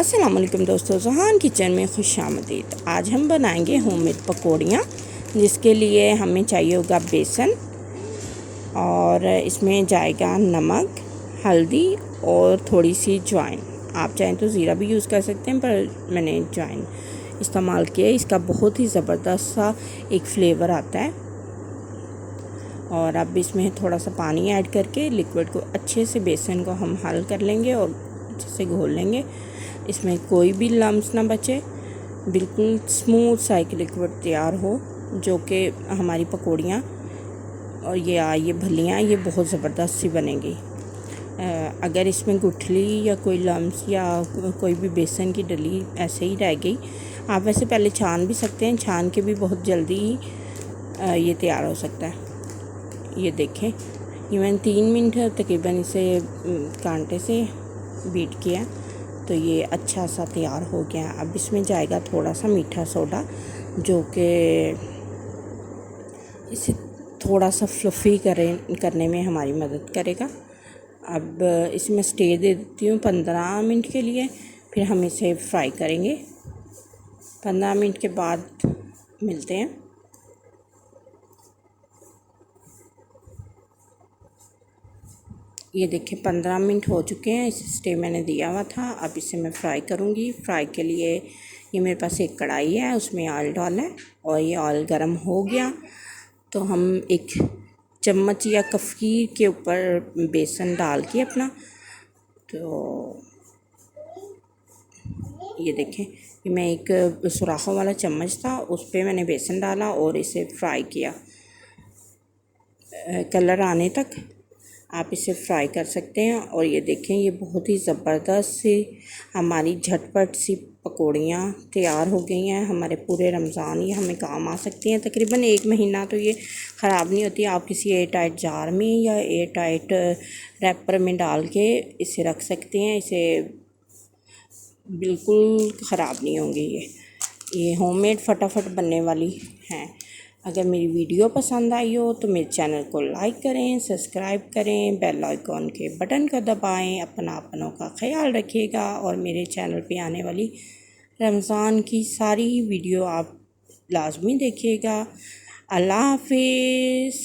अस्सलाम वालेकुम दोस्तों, ज़हान किचन में खुश आमदीद। आज हम बनाएंगे होममेड पकौड़ियाँ, जिसके लिए हमें चाहिए होगा बेसन और इसमें जाएगा नमक, हल्दी और थोड़ी सी ज्वाइन। आप चाहें तो ज़ीरा भी यूज़ कर सकते हैं, पर मैंने ज्वाइन इस्तेमाल किया। इसका बहुत ही ज़बरदस्त सा एक फ्लेवर आता है। और अब इसमें थोड़ा सा पानी ऐड करके लिक्विड को अच्छे से बेसन को हम हल कर लेंगे और अच्छे से घोल लेंगे। इसमें कोई भी लम्स ना बचे, बिल्कुल स्मूथ सा एक लिक्विड तैयार हो, जो कि हमारी पकौड़ियाँ और ये भलियाँ ये बहुत ज़बरदस्त सी बनेंगी। अगर इसमें गुठली या कोई लम्स या कोई भी बेसन की डली ऐसे ही रह गई, आप वैसे पहले छान भी सकते हैं। छान के भी बहुत जल्दी ये तैयार हो सकता है। ये देखें, ये मैंने 3 मिनट तकरीबन इसे कांटे से बीट किया, तो ये अच्छा सा तैयार हो गया। अब इसमें जाएगा थोड़ा सा मीठा सोडा, जो कि इसे थोड़ा सा फ्लफ़ी करने में हमारी मदद करेगा। अब इसमें स्टे दे देती हूँ 15 मिनट के लिए, फिर हम इसे फ्राई करेंगे। 15 मिनट के बाद मिलते हैं। ये देखिए 15 मिनट हो चुके हैं, इस स्टे मैंने दिया हुआ था। अब इसे मैं फ्राई करूँगी। फ्राई के लिए ये मेरे पास एक कढ़ाई है, उसमें ऑयल डाला है और ये ऑयल गर्म हो गया तो हम एक चम्मच या कफ़ीर के ऊपर बेसन डाल के अपना, तो ये देखें, ये मैं एक सुराखों वाला चम्मच था, उस पर मैंने बेसन डाला और इसे फ्राई किया कलर आने तक। आप इसे फ्राई कर सकते हैं। और ये देखें, ये बहुत ही ज़बरदस्त सी हमारी झटपट सी पकौड़ियाँ तैयार हो गई हैं। हमारे पूरे रमज़ान ये हमें काम आ सकती हैं। तकरीबन 1 महीना तो ये ख़राब नहीं होती। आप किसी एयर टाइट जार में या एयर टाइट रैपर में डाल के इसे रख सकते हैं। इसे बिल्कुल ख़राब नहीं होंगी। ये होममेड फटाफट बनने वाली हैं। अगर मेरी वीडियो पसंद आई हो तो मेरे चैनल को लाइक करें, सब्सक्राइब करें, बेल आइकॉन के बटन को दबाएं। अपनों का ख्याल रखिएगा और मेरे चैनल पे आने वाली रमज़ान की सारी वीडियो आप लाजमी देखिएगा। अल्लाह हाफिज़।